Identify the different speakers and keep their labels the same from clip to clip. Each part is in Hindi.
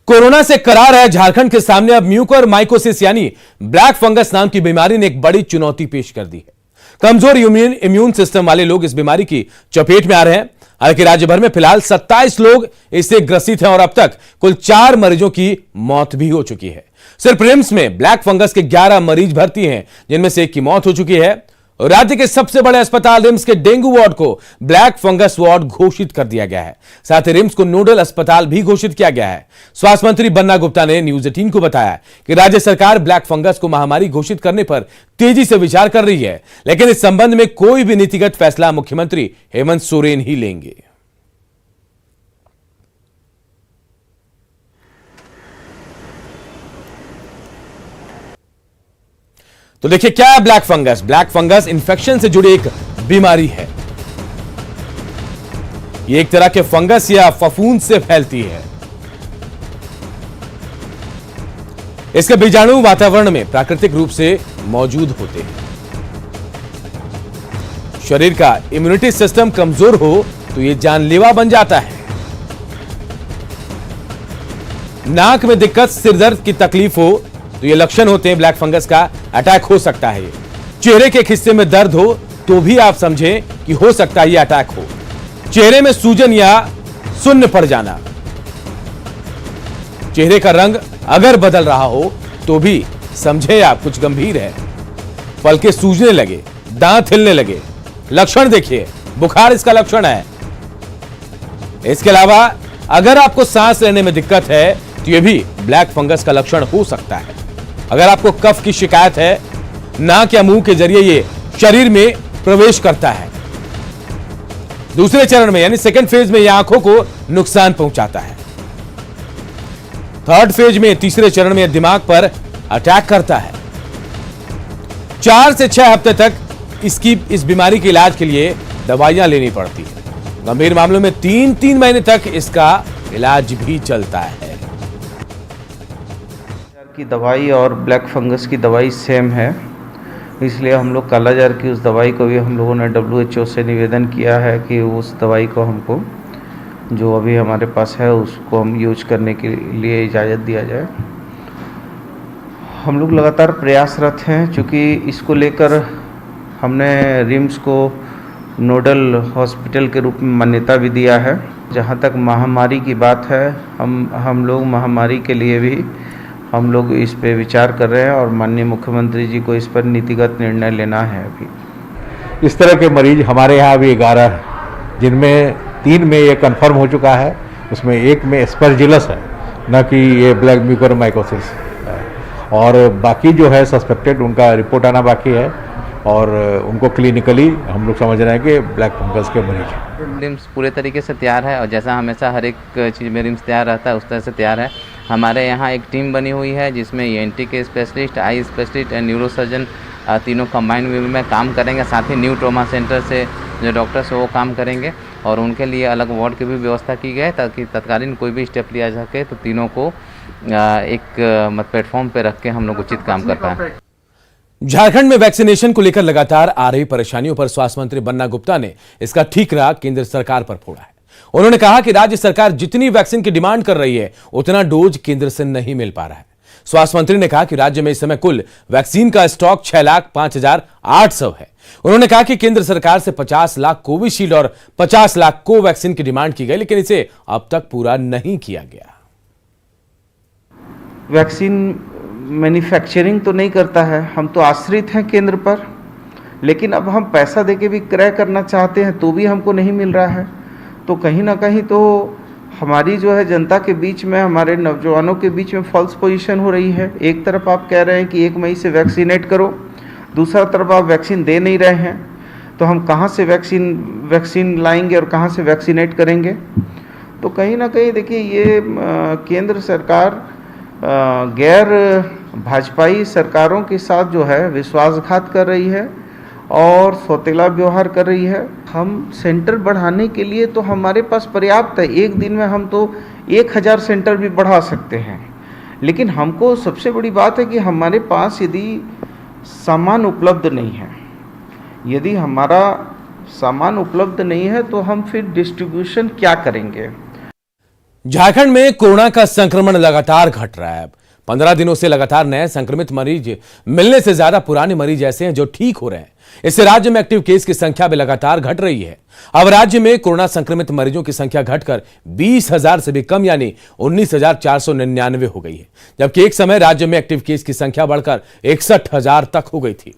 Speaker 1: कोरोना से करार है झारखंड के सामने। अब म्यूकोरमाइकोसिस यानी ब्लैक फंगस नाम की बीमारी ने एक बड़ी चुनौती पेश कर दी है। कमजोर इम्यून सिस्टम वाले लोग इस बीमारी की चपेट में आ रहे हैं। हालांकि राज्य भर में फिलहाल 27 लोग इससे ग्रसित हैं और अब तक कुल 4 मरीजों की मौत भी हो चुकी है। सिर्फ रिम्स में ब्लैक फंगस के 11 मरीज भर्ती हैं, जिनमें से 1 की मौत हो चुकी है। राज्य के सबसे बड़े अस्पताल रिम्स के डेंगू वार्ड को ब्लैक फंगस वार्ड घोषित कर दिया गया है। साथ ही रिम्स को नोडल अस्पताल भी घोषित किया गया है। स्वास्थ्य मंत्री बन्ना गुप्ता ने न्यूज 18 को बताया कि राज्य सरकार ब्लैक फंगस को महामारी घोषित करने पर तेजी से विचार कर रही है, लेकिन इस संबंध में कोई भी नीतिगत फैसला मुख्यमंत्री हेमंत सोरेन ही लेंगे। तो देखिए क्या है black fungus. Black fungus infection से जुड़ी एक बीमारी है। ये एक तरह के फंगस या फफूंद से फैलती है। इसके बीजाणु वातावरण में प्राकृतिक रूप से मौजूद होते हैं। शरीर का इम्यूनिटी सिस्टम कमजोर हो तो यह जानलेवा बन जाता है। नाक में दिक्कत, सिरदर्द की तकलीफ हो तो ये लक्षण होते हैं ब्लैक फंगस का। अटैक हो सकता है। चेहरे के एक हिस्से में दर्द हो तो भी आप समझें कि हो सकता है ये अटैक हो। चेहरे में सूजन या सुन्न पड़ जाना, चेहरे का रंग अगर बदल रहा हो तो भी समझे आप कुछ गंभीर है। पलके सूजने लगे, दांत हिलने लगे, लक्षण देखिए, बुखार इसका लक्षण है। इसके अलावा अगर आपको सांस लेने में दिक्कत है तो यह भी ब्लैक फंगस का लक्षण हो सकता है। अगर आपको कफ की शिकायत है, नाक या मुंह के जरिए ये शरीर में प्रवेश करता है। दूसरे चरण में यानी सेकंड फेज में यह आंखों को नुकसान पहुंचाता है। थर्ड फेज में, तीसरे चरण में दिमाग पर अटैक करता है। 4 से 6 हफ्ते तक इस बीमारी के इलाज के लिए दवाइयां लेनी पड़ती है। गंभीर मामलों में 3 महीने तक इसका इलाज भी चलता है।
Speaker 2: की दवाई और ब्लैक फंगस की दवाई सेम है, इसलिए हम लोग कालाजार की उस दवाई को भी हम लोगों ने WHO से निवेदन किया है कि उस दवाई को हमको जो अभी हमारे पास है उसको हम यूज करने के लिए इजाज़त दिया जाए। हम लोग लगातार प्रयासरत हैं, चूँकि इसको लेकर हमने रिम्स को नोडल हॉस्पिटल के रूप में मान्यता भी दिया है। जहाँ तक महामारी की बात है, हम लोग महामारी के लिए भी हम लोग इस पे विचार कर रहे हैं और माननीय मुख्यमंत्री जी को इस पर नीतिगत निर्णय लेना है। अभी
Speaker 3: इस तरह के मरीज हमारे यहाँ अभी 11 हैं, जिनमें 3 में ये कंफर्म हो चुका है, उसमें 1 में एस्परजिलस है, न कि ये ब्लैक म्यूकोरमाइकोसिस है। और बाकी जो है सस्पेक्टेड, उनका रिपोर्ट आना बाकी है और उनको क्लिनिकली हम लोग समझ रहे हैं कि ब्लैक फंगस के मरीज हैं।
Speaker 4: रिम्स पूरे तरीके से तैयार है और जैसा हमेशा हर एक चीज़ में रिम्स तैयार रहता है उस तरह से तैयार है। हमारे यहाँ एक टीम बनी हुई है जिसमें ENT के specialist, eye specialist and neurosurgeon तीनों कंबाइंड वे में काम करेंगे। साथ ही न्यू ट्रॉमा सेंटर से जो डॉक्टर्स हैं वो काम करेंगे और उनके लिए अलग वार्ड की भी व्यवस्था की गई है ताकि तत्कालीन कोई भी स्टेप लिया जा सके तो तीनों को एक प्लेटफॉर्म पर रख के हम लोग उचित काम कर पाएँ।
Speaker 1: झारखंड में वैक्सीनेशन को लेकर लगातार आ रही परेशानियों पर स्वास्थ्य मंत्री बन्ना गुप्ता ने इसका ठीकरा केंद्र सरकार पर फोड़ा है। उन्होंने कहा कि राज्य सरकार जितनी वैक्सीन की डिमांड कर रही है उतना डोज केंद्र से नहीं मिल पा रहा है। स्वास्थ्य मंत्री ने कहा कि राज्य में इस समय कुल वैक्सीन का स्टॉक 6,05,800 है। उन्होंने कहा कि केंद्र सरकार से 50 लाख कोविशील्ड और 50 लाख कोवैक्सीन की डिमांड की गई, लेकिन इसे अब तक पूरा नहीं किया गया।
Speaker 2: वैक्सीन मैन्युफैक्चरिंग तो नहीं करता है, हम तो आश्रित हैं केंद्र पर, लेकिन अब हम पैसा देके भी क्रय करना चाहते हैं तो भी हमको नहीं मिल रहा है। तो कहीं ना कहीं तो हमारी जो है जनता के बीच में, हमारे नौजवानों के बीच में फॉल्स पोजीशन हो रही है। एक तरफ आप कह रहे हैं कि 1 मई से वैक्सीनेट करो, दूसरा तरफ आप वैक्सीन दे नहीं रहे हैं, तो हम कहाँ से वैक्सीन लाएंगे और कहाँ से वैक्सीनेट करेंगे। तो कहीं ना कहीं देखिए ये केंद्र सरकार गैर भाजपाई सरकारों के साथ जो है विश्वासघात कर रही है और सौतेला व्यवहार कर रही है। हम सेंटर बढ़ाने के लिए तो हमारे पास पर्याप्त है, एक दिन में हम तो 1000 सेंटर भी बढ़ा सकते हैं, लेकिन हमको सबसे बड़ी बात है कि हमारे पास यदि सामान उपलब्ध नहीं है, यदि हमारा सामान उपलब्ध नहीं है तो हम फिर डिस्ट्रीब्यूशन क्या करेंगे।
Speaker 1: झारखंड में कोरोना का संक्रमण लगातार घट रहा है। 15 दिनों से लगातार नए संक्रमित मरीज मिलने से ज्यादा पुराने मरीज ऐसे हैं जो ठीक हो रहे हैं। इससे राज्य में एक्टिव केस की संख्या भी लगातार घट रही है। अब राज्य में कोरोना संक्रमित मरीजों की संख्या घटकर 20,000 से भी कम यानी 19,499 हो गई है, जबकि एक समय राज्य में एक्टिव केस की संख्या बढ़कर 61,000 तक हो गई थी।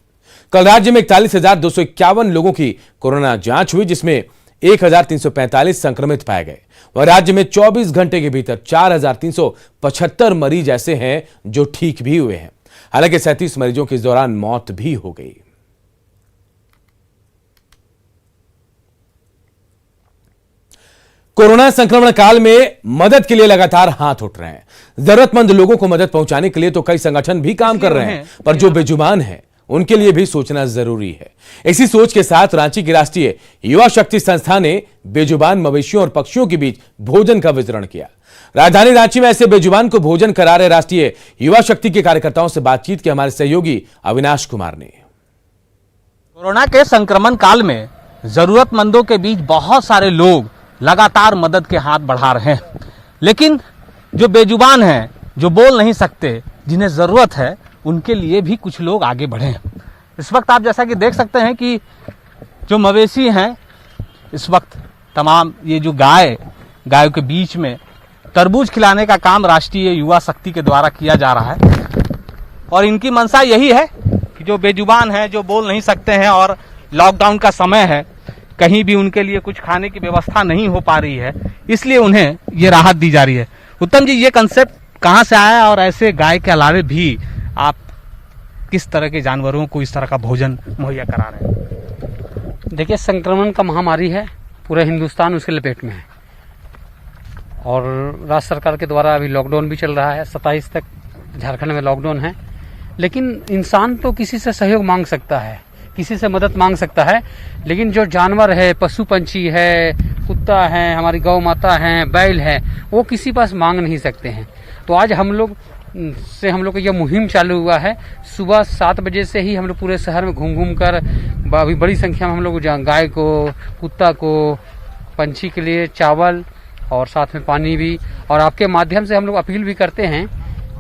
Speaker 1: कल राज्य में 41,251 लोगों की कोरोना जांच हुई, जिसमें 1,345 संक्रमित पाए गए। वह राज्य में 24 घंटे के भीतर 4,375 मरीज ऐसे हैं जो ठीक भी हुए हैं। हालांकि 37 मरीजों की इस दौरान मौत भी हो गई। कोरोना संक्रमण काल में मदद के लिए लगातार हाथ उठ रहे हैं। जरूरतमंद लोगों को मदद पहुंचाने के लिए तो कई संगठन भी काम कर रहे हैं, पर जो बेजुबान हैं उनके लिए भी सोचना जरूरी है। इसी सोच के साथ रांची की राष्ट्रीय युवा शक्ति संस्था ने बेजुबान मवेशियों और पक्षियों के बीच भोजन का वितरण किया। राजधानी रांची में ऐसे बेजुबान को भोजन करा रहे राष्ट्रीय युवा शक्ति के कार्यकर्ताओं से बातचीत की हमारे सहयोगी अविनाश कुमार ने।
Speaker 5: कोरोना के संक्रमण काल में जरूरतमंदों के बीच बहुत सारे लोग लगातार मदद के हाथ बढ़ा रहे हैं, लेकिन जो बेजुबान हैं, जो बोल नहीं सकते, जिन्हें जरूरत है, उनके लिए भी कुछ लोग आगे बढ़े हैं। इस वक्त आप जैसा कि देख सकते हैं कि जो मवेशी हैं, इस वक्त तमाम ये जो गायों के बीच में तरबूज खिलाने का काम राष्ट्रीय युवा शक्ति के द्वारा किया जा रहा है। और इनकी मंशा यही है कि जो बेजुबान हैं, जो बोल नहीं सकते हैं और लॉकडाउन का समय है, कहीं भी उनके लिए कुछ खाने की व्यवस्था नहीं हो पा रही है, इसलिए उन्हें ये राहत दी जा रही है। उत्तम जी, ये कंसेप्ट कहाँ से आया और ऐसे गाय के अलावे भी आप किस तरह के जानवरों को इस तरह का भोजन मुहैया करा रहे हैं?
Speaker 6: देखिए, संक्रमण का महामारी है, पूरा हिंदुस्तान उसके लपेट में है और राज्य सरकार के द्वारा अभी लॉकडाउन भी चल रहा है। 27 तक झारखंड में लॉकडाउन है, लेकिन इंसान तो किसी से सहयोग मांग सकता है, किसी से मदद मांग सकता है, लेकिन जो जानवर है, पशु पंछी है, कुत्ता है, हमारी गौ माता है, बैल है, वो किसी पास मांग नहीं सकते हैं। तो आज हम लोग का यह मुहिम चालू हुआ है। सुबह 7 बजे से ही हम लोग पूरे शहर में घूम कर अभी बड़ी संख्या में हम लोग गाय को, कुत्ता को, पंछी के लिए चावल और साथ में पानी भी, और आपके माध्यम से हम लोग अपील भी करते हैं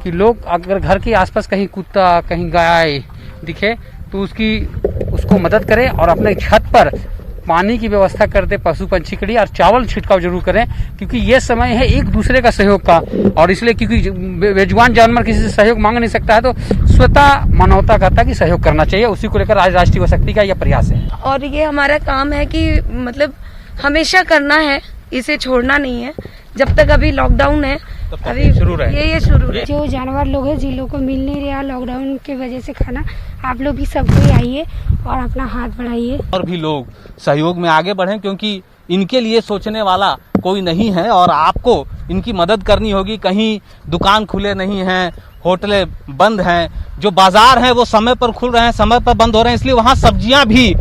Speaker 6: कि लोग अगर घर के आसपास कहीं कुत्ता, कहीं गाय दिखे तो उसको मदद करें और अपने छत पर पानी की व्यवस्था कर दे पशु पंछी के लिए, और चावल छिड़काव जरूर करें, क्योंकि ये समय है एक दूसरे का सहयोग का। और इसलिए क्योंकि बेजुबान जानवर किसी से सहयोग मांग नहीं सकता है, तो स्वतः मानवता कहता है कि सहयोग करना चाहिए। उसी को लेकर आज राष्ट्रीय युवा शक्ति का यह प्रयास है
Speaker 7: और ये हमारा काम है कि मतलब हमेशा करना है, इसे छोड़ना नहीं है। जब तक अभी लॉकडाउन है, अभी शुरू ये शुरू है।
Speaker 8: जो जानवर लोग हैं, जिन लोगों को मिल नहीं रहा लॉकडाउन की वजह से खाना, आप लोग भी सब कोई आइए और अपना हाथ बढ़ाइए
Speaker 5: और भी लोग सहयोग में आगे बढ़ें, क्योंकि इनके लिए सोचने वाला कोई नहीं है और आपको इनकी मदद करनी होगी। कहीं दुकान खुले नहीं हैं, होटलें बंद हैं, जो बाजार हैं वो समय पर खुल रहे हैं, समय पर बंद हो रहे हैं, इसलिए वहाँ सब्जियां भी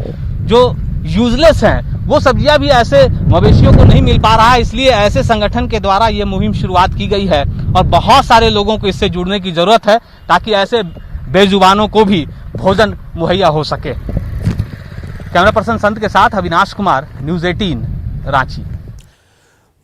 Speaker 5: जो यूजलेस हैं, वो सब्जियां भी ऐसे मवेशियों को नहीं मिल पा रहा है। इसलिए ऐसे संगठन के द्वारा ये मुहिम शुरुआत की गई है और बहुत सारे लोगों को इससे जुड़ने की जरूरत है, ताकि ऐसे बेजुबानों को भी भोजन मुहैया हो सके। कैमरा पर्सन संत के साथ अविनाश कुमार, न्यूज़ 18 रांची।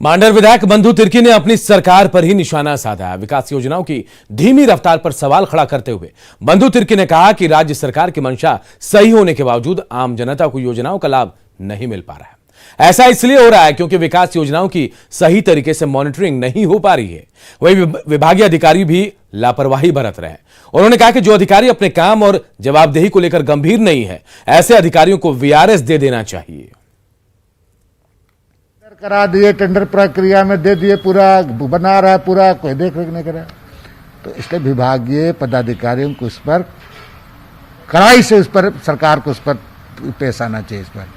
Speaker 1: मांडर विधायक बंधु तिर्की ने अपनी सरकार पर ही निशाना साधा। विकास योजनाओं की धीमी रफ्तार पर सवाल खड़ा करते हुए बंधु तिर्की ने कहा कि राज्य सरकार की मंशा सही होने के बावजूद आम जनता को योजनाओं का लाभ नहीं मिल पा रहा है। ऐसा इसलिए हो रहा है क्योंकि विकास योजनाओं की सही तरीके से मॉनिटरिंग नहीं हो पा रही है। वही विभागीय अधिकारी भी लापरवाही बरत रहे हैं। उन्होंने कहा कि जो अधिकारी अपने काम और जवाबदेही को लेकर गंभीर नहीं है, ऐसे अधिकारियों को वीआरएस दे देना चाहिए।
Speaker 9: करा दिए, टेंडर प्रक्रिया में दे दिए, पूरा बना रहा है, पूरा कोई देख रेख नहीं कर रहा। तो इसलिए विभागीय पदाधिकारियों को उस पर कड़ाई से, उस पर सरकार को उस पर पेश आना चाहिए, इस पर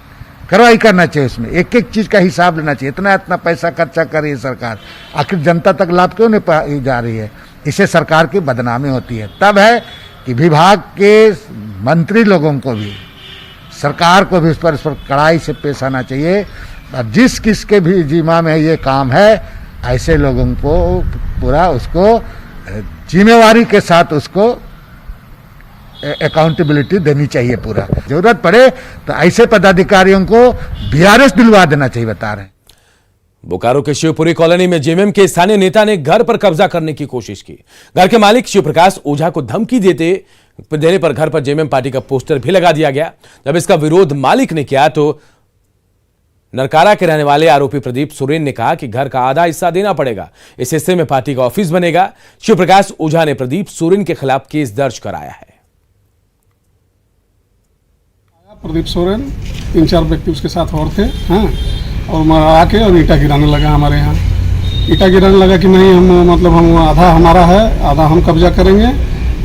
Speaker 9: कार्रवाई करना चाहिए। उसमें एक एक चीज का हिसाब लेना चाहिए। इतना पैसा खर्चा कर रही है सरकार, आखिर जनता तक लाभ क्यों नहीं जा रही है? इससे सरकार की बदनामी होती है। तब है कि विभाग के मंत्री लोगों को भी, सरकार को भी इस पर कड़ाई से पेश आना चाहिए। और जिस किसके भी जिम्मा में ये काम है, ऐसे लोगों को पूरा उसको जिम्मेवारी के साथ उसको अकाउंटेबिलिटी देनी चाहिए। पूरा जरूरत पड़े तो ऐसे पदाधिकारियों को वीआरएस दिलवा देना चाहिए, बता रहे हैं।
Speaker 1: बोकारो के शिवपुरी कॉलोनी में जेएमएम के स्थानीय नेता ने घर पर कब्जा करने की कोशिश की। घर के मालिक शिवप्रकाश ओझा को धमकी देने पर घर पर जेएमएम पार्टी का पोस्टर भी लगा दिया गया। जब इसका विरोध मालिक ने किया तो नरकारा के रहने वाले आरोपी प्रदीप सोरेन ने कहा कि घर का आधा हिस्सा देना पड़ेगा, इस हिस्से में पार्टी का ऑफिस बनेगा। शिवप्रकाश ओझा ने प्रदीप सोरेन के खिलाफ केस दर्ज कराया है।
Speaker 10: प्रदीप सोरेन 3-4 व्यक्ति उसके साथ और थे, हाँ, और मैं आके और ईटा गिराने लगा। हमारे यहाँ ईटा गिराने लगा कि नहीं, हम आधा हमारा है, आधा हम कब्जा करेंगे,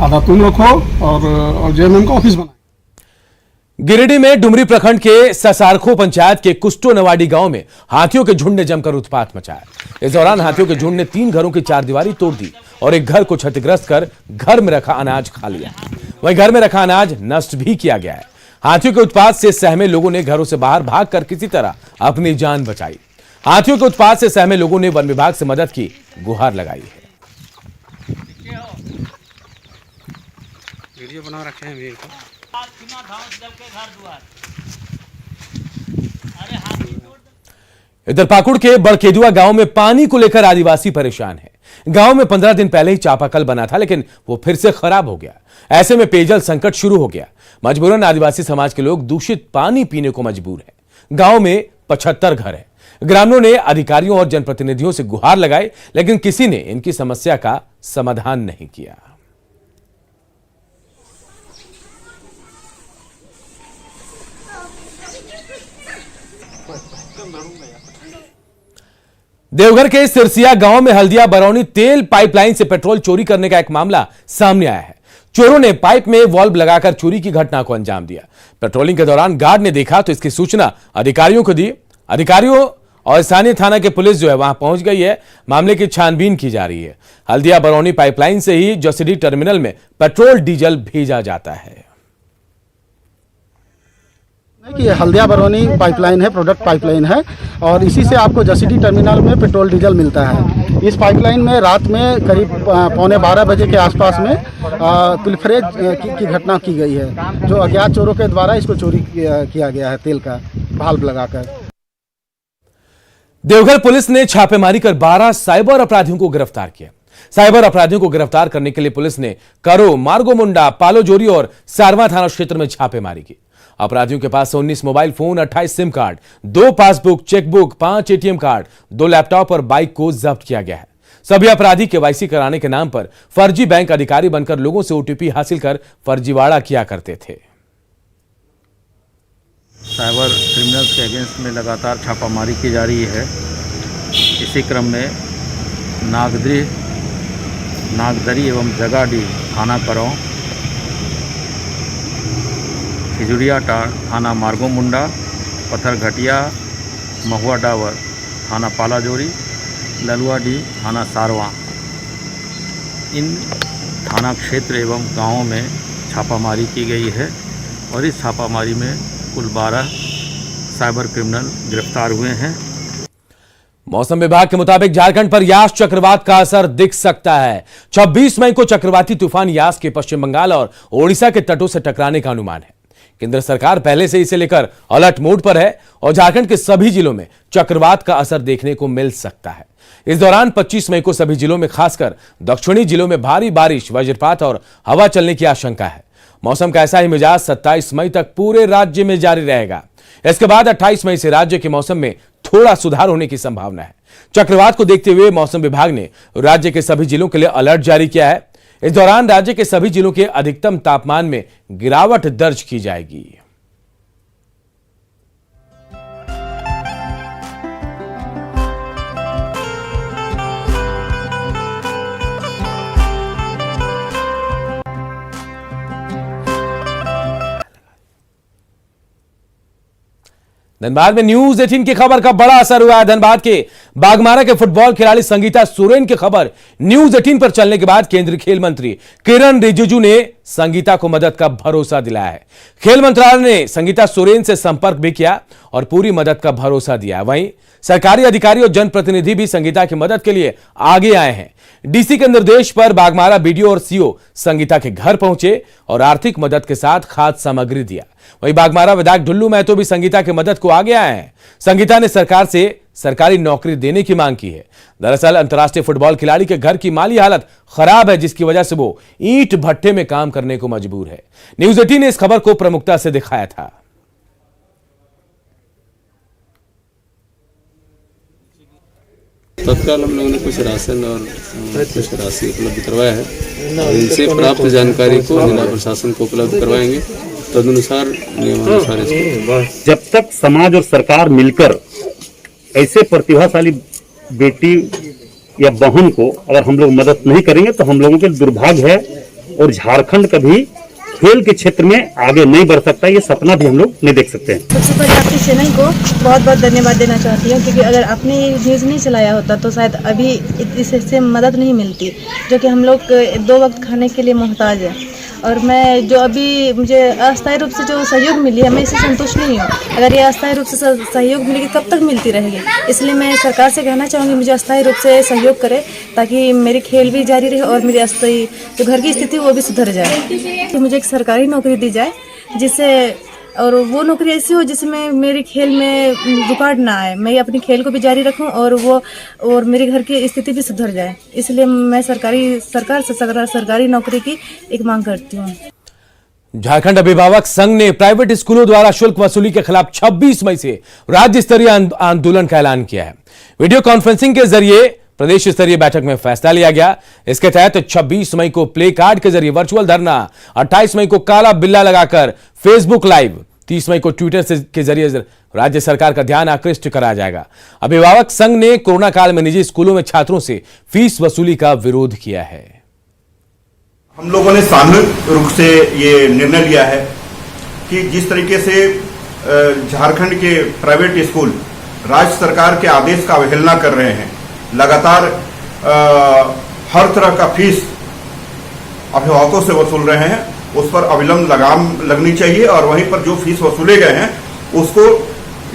Speaker 10: आधा तुम रखो, और जेएमएम का ऑफिस बनाए।
Speaker 1: गिरिडीह में डुमरी प्रखंड के ससारखो पंचायत के कुस्टो नवाडी गांव में हाथियों के झुंड ने जमकर उत्पात मचाया। इस दौरान हाथियों के झुंड ने 3 घरों की 4 दीवारी तोड़ दी और एक घर को क्षतिग्रस्त कर घर में रखा अनाज खा लिया। वहीं घर में रखा अनाज नष्ट भी किया गया है। हाथियों के उत्पात से सहमे लोगों ने घरों से बाहर भागकर किसी तरह अपनी जान बचाई। हाथियों के उत्पात से सहमे लोगों ने वन विभाग से मदद की गुहार लगाई है।
Speaker 6: वीडियो बना रखे हैं वीर को।
Speaker 1: इधर पाकुड़ के बड़केदुआ गांव में पानी को लेकर आदिवासी परेशान है। गांव में 15 दिन पहले ही चापाकल बना था, लेकिन वो फिर से खराब हो गया। ऐसे में पेयजल संकट शुरू हो गया। मजबूरन आदिवासी समाज के लोग दूषित पानी पीने को मजबूर हैं। गांव में 75 घर हैं। ग्रामीणों ने अधिकारियों और जनप्रतिनिधियों से गुहार लगाई, लेकिन किसी ने इनकी समस्या का समाधान नहीं किया। देवघर के सिरसिया गांव में हल्दिया बरौनी तेल पाइपलाइन से पेट्रोल चोरी करने का एक मामला सामने आया है। चोरों ने पाइप में वॉल्व लगाकर चोरी की घटना को अंजाम दिया। पेट्रोलिंग के दौरान गार्ड ने देखा तो इसकी सूचना अधिकारियों को दी। अधिकारियों और स्थानीय थाना की पुलिस जो है वहां पहुंच गई है। मामले की छानबीन की जा रही है। हल्दिया बरौनी पाइपलाइन से ही जसीडीह टर्मिनल में पेट्रोल डीजल भेजा जाता है।
Speaker 11: कि हल्दिया बरौनी पाइपलाइन है, प्रोडक्ट पाइपलाइन है, और इसी से आपको जसीडीह टर्मिनल में पेट्रोल डीजल मिलता है। इस पाइपलाइन में रात में करीब 11:15 बजे के आसपास में पिलफरेज की घटना की गई है, जो अज्ञात चोरों के द्वारा इसको चोरी किया गया है, तेल का भाल्व लगाकर।
Speaker 1: देवघर पुलिस ने छापेमारी कर 12 साइबर अपराधियों को गिरफ्तार किया। साइबर अपराधियों को गिरफ्तार करने के लिए पुलिस ने करो, मार्गोमुंडा, पालोजोरी और सारवा थाना क्षेत्र में छापेमारी की। अपराधियों के पास 19 mobile phone, 28 SIM card, 2 passbook, chequebook, 5 ATM card, 2 laptop और बाइक को जब्त किया गया है। सभी अपराधी केवाईसी कराने के नाम पर फर्जी बैंक अधिकारी बनकर लोगों से ओटीपी हासिल कर फर्जीवाड़ा किया करते थे।
Speaker 12: साइबर क्रिमिनल्स के अगेंस्ट में लगातार छापामारी की जा रही है। इसी क्रम में नागदरी एवं जगाडीह थाना करो, खिजुरिया थाना मार्गोमुंडा, पत्थरघटिया, महुआ डावर थाना पालाजोरी, ललुआडीह थाना सारवा, इन थाना क्षेत्र एवं गांवों में छापामारी की गई है और इस छापामारी में कुल 12 साइबर क्रिमिनल गिरफ्तार हुए हैं।
Speaker 1: मौसम विभाग के मुताबिक झारखंड पर यास चक्रवात का असर दिख सकता है। 26 मई को चक्रवाती तूफान यास के पश्चिम बंगाल और ओडिशा के तटों से टकराने का अनुमान है। केंद्र सरकार पहले से इसे लेकर अलर्ट मोड पर है और झारखंड के सभी जिलों में चक्रवात का असर देखने को मिल सकता है। इस दौरान 25 मई को सभी जिलों में, खासकर दक्षिणी जिलों में भारी बारिश, वज्रपात और हवा चलने की आशंका है। मौसम का ऐसा ही मिजाज 27 मई तक पूरे राज्य में जारी रहेगा। इसके बाद 28 मई से राज्य के मौसम में थोड़ा सुधार होने की संभावना है। चक्रवात को देखते हुए मौसम विभाग ने राज्य के सभी जिलों के लिए अलर्ट जारी किया है। इस दौरान राज्य के सभी जिलों के अधिकतम तापमान में गिरावट दर्ज की जाएगी। धनबाद में न्यूज 18 की खबर का बड़ा असर हुआ है। धनबाद के बागमारा के फुटबॉल खिलाड़ी संगीता सोरेन की खबर न्यूज 18 पर चलने के बाद केंद्रीय खेल मंत्री किरण रिजिजू ने संगीता को मदद का भरोसा दिलाया है। खेल मंत्रालय ने संगीता सोरेन से संपर्क भी किया और पूरी मदद का भरोसा दिया। वहीं सरकारी अधिकारी और जनप्रतिनिधि भी संगीता की मदद के लिए आगे आए हैं। डीसी के निर्देश पर बागमारा बीडीओ और सीओ संगीता के घर पहुंचे और आर्थिक मदद के साथ खाद्य सामग्री दिया। वहीं बागमारा विधायक ढुल्लू महतो भी संगीता की मदद को आगे आए हैं। संगीता ने सरकार से सरकारी नौकरी देने की मांग की है। दरअसल अंतर्राष्ट्रीय फुटबॉल खिलाड़ी के घर की माली हालत खराब है, जिसकी वजह से वो ईंट भट्टे में काम करने को मजबूर है। न्यूज़ 18 ने इस खबर को प्रमुखता से दिखाया था।
Speaker 13: तत्काल हम लोगों ने कुछ राशन और कुछ राशि उपलब्ध करवाया है और इनसे प्राप्त जानकारी को जिला प्रशासन को उपलब्ध करवाएंगे। तदनुसार नियमानुसार
Speaker 14: जब तक समाज और सरकार मिलकर ऐसे प्रतिभाशाली बेटी या बहन को अगर हम लोग मदद नहीं करेंगे तो हम लोगों के दुर्भाग्य है और झारखंड कभी खेल के क्षेत्र में आगे नहीं बढ़ सकता। ये सपना भी हम लोग नहीं देख सकते हैं।
Speaker 15: सबसे पहले आपके चैनल को बहुत बहुत धन्यवाद देना चाहती हूँ, क्योंकि अगर आपने न्यूज़ नहीं चलाया होता तो शायद अभी इससे मदद नहीं मिलती, जो कि हम लोग 2 वक्त खाने के लिए मोहताज है। और मैं जो अभी मुझे अस्थायी रूप से जो सहयोग मिली है, मैं इससे संतुष्ट नहीं हूँ। अगर ये अस्थायी रूप से सहयोग मिलेगी कब तक मिलती रहेगी, इसलिए मैं सरकार से कहना चाहूँगी मुझे अस्थायी रूप से सहयोग करे, ताकि मेरी खेल भी जारी रहे और मेरी अस्थायी जो घर की स्थिति वो भी सुधर जाए। तो मुझे एक सरकारी नौकरी दी जाए, जिससे और वो नौकरी ऐसी हो जिसमें मेरी खेल में रुकावट ना आए, मैं अपनी खेल को भी जारी रखूं और मेरे घर की स्थिति भी सुधर जाए। इसलिए मैं सरकार से सरकारी नौकरी की एक मांग करती हूँ।
Speaker 1: झारखंड अभिभावक संघ ने प्राइवेट स्कूलों द्वारा शुल्क वसूली के खिलाफ 26 मई से राज्य स्तरीय आंदोलन का ऐलान किया है। वीडियो कॉन्फ्रेंसिंग के जरिए प्रदेश स्तरीय बैठक में फैसला लिया गया। इसके तहत 26 मई को प्ले कार्ड के जरिए वर्चुअल धरना, 28 मई को काला बिल्ला लगाकर फेसबुक लाइव, 30 मई को ट्विटर के जरिए राज्य सरकार का ध्यान आकृष्ट कराया जाएगा। अभिभावक संघ ने कोरोना काल में निजी स्कूलों में छात्रों से फीस वसूली का विरोध किया है।
Speaker 16: हम लोगों ने सामूहिक रूप से ये निर्णय लिया है कि जिस तरीके से झारखंड के प्राइवेट स्कूल राज्य सरकार के आदेश का अवहेलना कर रहे हैं, लगातार हर तरह का फीस अभिभावकों से वसूल रहे हैं, उस पर अविलंब लगाम लगनी चाहिए और वहीं पर जो फीस वसूले गए हैं उसको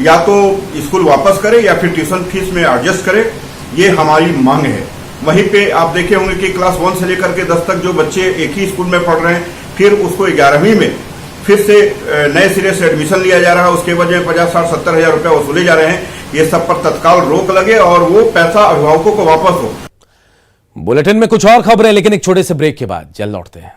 Speaker 16: या तो स्कूल वापस करे या फिर ट्यूशन फीस में एडजस्ट करे। ये हमारी मांग है। वहीं पे आप देखे होंगे कि क्लास 1 से लेकर के 10 तक जो बच्चे एक ही स्कूल में पढ़ रहे हैं, फिर उसको 11वीं में फिर से नए सिरे से एडमिशन लिया जा रहा है, उसके वजह 50-60-70 हजार रुपया वसूले जा रहे हैं। ये सब पर तत्काल रोक लगे और वो पैसा अभिभावकों को वापस हो।
Speaker 1: बुलेटिन में कुछ और खबरें, लेकिन एक छोटे से ब्रेक के बाद जल्द लौटते हैं।